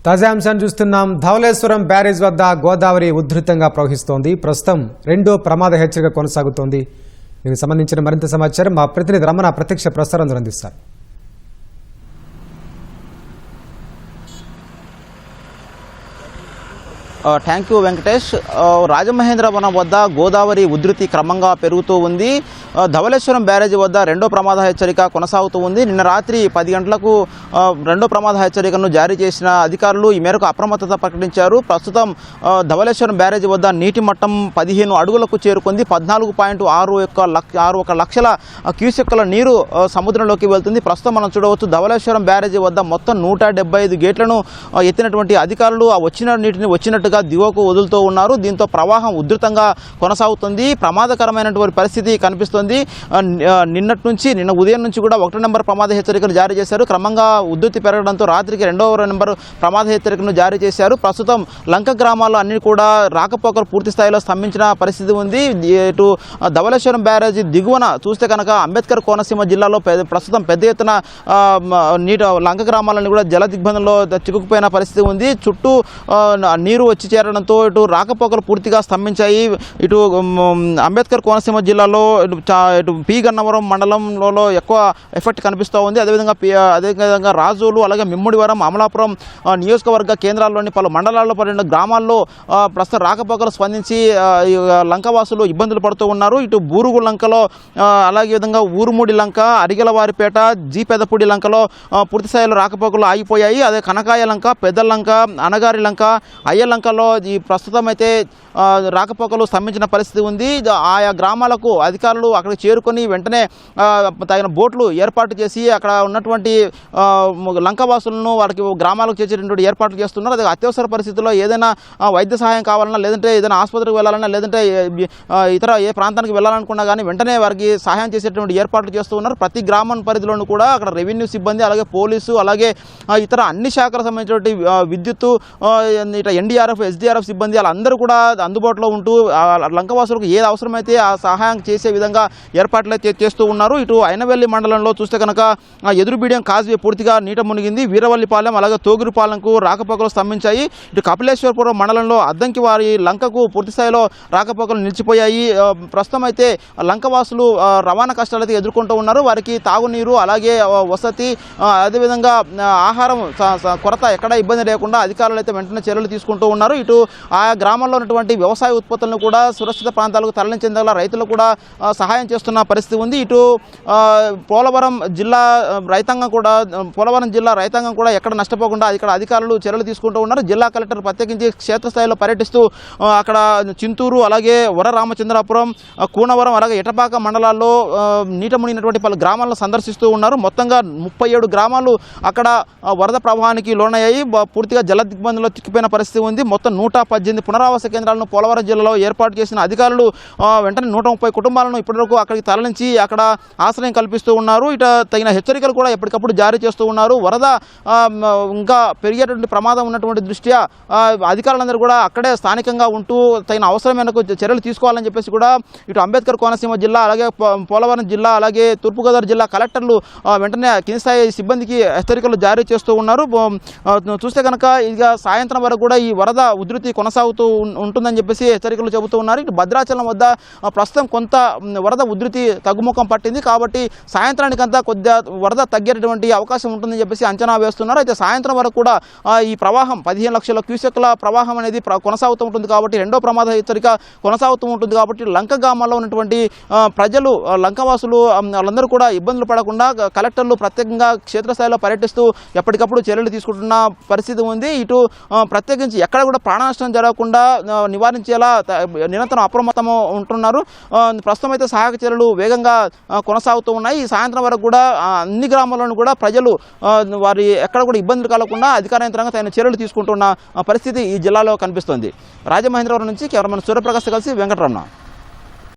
తాజా అంశాన్ని చూస్తున్నాం. ధవళేశ్వరం బ్యారేజ్ వద్ద గోదావరి ఉధృతంగా ప్రవహిస్తోంది. ప్రస్తుతం రెండో ప్రమాద హెచ్చరిక కొనసాగుతోంది. దీనికి సంబంధించిన మరింత సమాచారం మా ప్రతినిధి రమణ ప్రత్యక్ష ప్రసారంలో అందిస్తారు. Thank you Venkatesh. రాజమహేంద్రవరం వద్ద గోదావరి ఉధృతి క్రమంగా పెరుగుతూ ఉంది. ధవళేశ్వరం బ్యారేజీ వద్ద రెండో ప్రమాద హెచ్చరిక కొనసాగుతూ ఉంది. నిన్న రాత్రి 10 గంటలకు రెండో ప్రమాద హెచ్చరికను జారీ చేసిన అధికారులు ఈ మేరకు అప్రమత్తత ప్రకటించారు. ప్రస్తుతం ధవళేశ్వరం బ్యారేజీ వద్ద నీటి మట్టం 15 అడుగులకు చేరుకుంది. 14.61 లక్షల క్యూసెక్కుల నీరు సముద్రంలోకి వెళ్తుంది. ప్రస్తుతం మనం చూడవచ్చు ధవళేశ్వరం బ్యారేజీ వద్ద మొత్తం 175 గేట్లను ఎత్తినటువంటి అధికారులు ఆ వచ్చిన నీటిని వచ్చినట్టుగా దిగువకు వదులుతూ ఉన్నారు. దీంతో ప్రవాహం ఉధృతంగా కొనసాగుతుంది. ప్రమాదకరమైనటువంటి పరిస్థితి కనిపిస్తుంది. నిన్న ఉదయం నుంచి కూడా 1వ నెంబర్ ప్రమాద హెచ్చరికను జారీ చేశారు. క్రమంగా ఉధృతి పెరగడంతో రాత్రికి 2వ నెంబర్ ప్రమాద హెచ్చరికను జారీ చేశారు. ప్రస్తుతం లంక గ్రామాల్లో అన్ని కూడా రాకపోకలు పూర్తి స్థాయిలో స్తంభించిన పరిస్థితి ఉంది. ఇటు ధవళేశ్వరం బ్యారేజీ దిగువన చూస్తే కనుక అంబేద్కర్ కోనసీమ జిల్లాలో ప్రస్తుతం పెద్ద ఎత్తున లంక గ్రామాలను కూడా జల దిగ్బంధంలో చిక్కుకుపోయిన పరిస్థితి ఉంది. చుట్టూ నీరు వచ్చి చేరడంతో ఇటు రాకపోకలు పూర్తిగా స్తంభించాయి. ఇటు అంబేద్కర్ కోనసీమ జిల్లాలో ఇటు పి గన్నవరం మండలంలో ఎక్కువ ఎఫెక్ట్ కనిపిస్తూ ఉంది. అదేవిధంగా రాజోలు అలాగే మిమ్ముడివరం అమలాపురం నియోజకవర్గ కేంద్రాల్లోని పలు మండలాల్లో పడిన గ్రామాల్లో ప్రస్తుతం రాకపోకలు స్పందించి లంకవాసులు ఇబ్బందులు పడుతూ ఉన్నారు. ఇటు బూరుగు లంకలో అలాగే విధంగా ఊరుమూడి లంక, అరిగెలవారిపేట, జీ పెదపూడి లంకలో పూర్తి స్థాయిలో రాకపోకలు ఆగిపోయాయి. అదే కనకాయ లంక, పెద్దలంక, అనగారి లంక, అయ్యలంకలో ఈ ప్రస్తుతం అయితే రాకపోకలు స్తంభించిన పరిస్థితి ఉంది. ఆయా గ్రామాలకు అధికారులు అక్కడికి చేరుకొని వెంటనే తగిన బోట్లు ఏర్పాటు చేసి అక్కడ ఉన్నటువంటి లంకవాసులను వారికి గ్రామాలకు చేర్చేటువంటి ఏర్పాట్లు చేస్తున్నారు. అదే అత్యవసర పరిస్థితుల్లో ఏదైనా వైద్య సహాయం కావాలన్నా, లేదంటే ఏదైనా ఆసుపత్రికి వెళ్ళాలన్నా, లేదంటే ఇతర ఏ ప్రాంతానికి వెళ్ళాలనుకున్నా కానీ వెంటనే వారికి సహాయం చేసేటువంటి ఏర్పాట్లు చేస్తూ ఉన్నారు. ప్రతి గ్రామం పరిధిలోనూ కూడా అక్కడ రెవెన్యూ సిబ్బంది, అలాగే పోలీసు, అలాగే ఇతర అన్ని శాఖలకు సంబంధించినటువంటి విద్యుత్తు, ఇట్లా ఎన్డీఆర్ఎఫ్, ఎస్డీఆర్ఎఫ్ సిబ్బంది వాళ్ళందరూ కూడా అందుబాటులో ఉంటూ లంకవాసులకు ఏది అవసరమైతే ఆ సహాయం చేసే విధంగా ఏర్పాట్లు చేస్తూ ఉన్నారు. ఇటు అయినవెల్లి మండలంలో చూస్తే కనుక ఎదురుబీడియం కాజ్వే పూర్తిగా నీట మునిగింది. వీరవల్లిపాలెం అలాగే తోగురుపాలెంకు రాకపోకలు స్తంభించాయి. ఇటు కపిలేశ్వరపురం మండలంలో అద్దంకి వారి లంకకు పూర్తి స్థాయిలో రాకపోకలు నిలిచిపోయాయి. ప్రస్తుతం అయితే లంకవాసులు రవాణా కష్టాలు అయితే ఎదుర్కొంటూ ఉన్నారు. వారికి తాగునీరు అలాగే వసతి అదేవిధంగా ఆహారం కొరత ఎక్కడ ఇబ్బంది లేకుండా అధికారులు అయితే వెంటనే చర్యలు తీసుకుంటూ ఉన్నారు. ఇటు ఆయా గ్రామాల్లో ఉన్నటువంటి వ్యవసాయ ఉత్పత్తులను కూడా సురక్షిత ప్రాంతాలకు తరలించేందుకు రైతులు కూడా సహాయం చేస్తున్న పరిస్థితి ఉంది. ఇటు పోలవరం జిల్లా రైతాంగం కూడా ఎక్కడ నష్టపోకుండా ఇక్కడ అధికారులు చర్యలు తీసుకుంటూ ఉన్నారు. జిల్లా కలెక్టర్ ప్రత్యేకించి క్షేత్రస్థాయిలో పర్యటిస్తూ అక్కడ చింతూరు అలాగే వరరామచంద్రాపురం, కూనవరం అలాగే ఎటపాక మండలాల్లో నీట మునిగినటువంటి పలు గ్రామాలను సందర్శిస్తూ ఉన్నారు. మొత్తంగా 37 గ్రామాలు అక్కడ వరద ప్రవాహానికి లోనయ్యాయి. పూర్తిగా జల దిగ్బంధంలో చిక్కిపోయిన పరిస్థితి ఉంది. మొత్తం 118 పునరావాస కేంద్రాలను పోలవరం జిల్లాలో ఏర్పాటు చేసిన అధికారులు వెంటనే 130 కుటుంబాలను ఇప్పటివరకు అక్కడికి తరలించి అక్కడ ఆశ్రయం కల్పిస్తూ ఉన్నారు. ఇట తగిన హెచ్చరికలు కూడా ఎప్పటికప్పుడు జారీ చేస్తూ ఉన్నారు. వరద ఇంకా పెరిగేటువంటి ప్రమాదం ఉన్నటువంటి దృష్ట్యా అధికారులందరూ కూడా అక్కడే స్థానికంగా ఉంటూ తగిన అవసరమైన చర్యలు తీసుకోవాలని చెప్పేసి కూడా ఇటు అంబేద్కర్ కోనసీమ జిల్లా అలాగే పోలవరం జిల్లా అలాగే తూర్పుగోదావరి జిల్లా కలెక్టర్లు వెంటనే కింది స్థాయి సిబ్బందికి హెచ్చరికలు జారీ చేస్తూ ఉన్నారు. చూస్తే కనుక ఇక సాయంత్రం వరకు కూడా ఈ వరద ఉధృతి కొనసాగుతూ ఉంటుందని చెప్పేసి హెచ్చరికలు చెబుతూ ఉన్నారు. ఇటు భద్రాచలం వద్ద ప్రస్తుతం కొంత వరద ఉధృతి తగ్గుముఖం పట్టింది. కాబట్టి సాయంత్రానికంతా కొద్దిగా వరద తగ్గేటటువంటి అవకాశం ఉంటుందని చెప్పేసి అంచనా వేస్తున్నారు. అయితే సాయంత్రం వరకు కూడా ఈ ప్రవాహం 15 లక్షల క్యూసెక్ల ప్రవాహం అనేది కొనసాగుతూ ఉంటుంది. కాబట్టి రెండో ప్రమాద హెచ్చరిక కొనసాగుతూ ఉంటుంది. కాబట్టి లంక గ్రామాల్లో ఉన్నటువంటి ప్రజలు, లంకవాసులు వాళ్ళందరూ కూడా ఇబ్బందులు పడకుండా కలెక్టర్లు ప్రత్యేకంగా క్షేత్రస్థాయిలో పర్యటిస్తూ ఎప్పటికప్పుడు చర్యలు తీసుకుంటున్న పరిస్థితి ఉంది. ఇటు ప్రత్యేకించి ఎక్కడ కూడా ప్రాణ నష్టం జరగకుండా నివారించేలా నిరంతరం అప్రమత్తం ఉంటున్నారు. ప్రస్తుతం అయితే సహాయక చర్యలు వేగంగా కొనసాగుతూ ఉన్నాయి. ఈ సాయంత్రం వరకు కూడా అన్ని గ్రామాలను కూడా ప్రజలు వారి ఎక్కడ కూడా ఇబ్బందులు కలగకుండా అధికార యంత్రాంగం తగిన చర్యలు తీసుకుంటున్న పరిస్థితి ఈ జిల్లాలో కనిపిస్తుంది. రాజమహేంద్రవరం నుంచి కెమెరామెన్ సూర్యప్రకాష్ కలిసి వెంకటరమణ.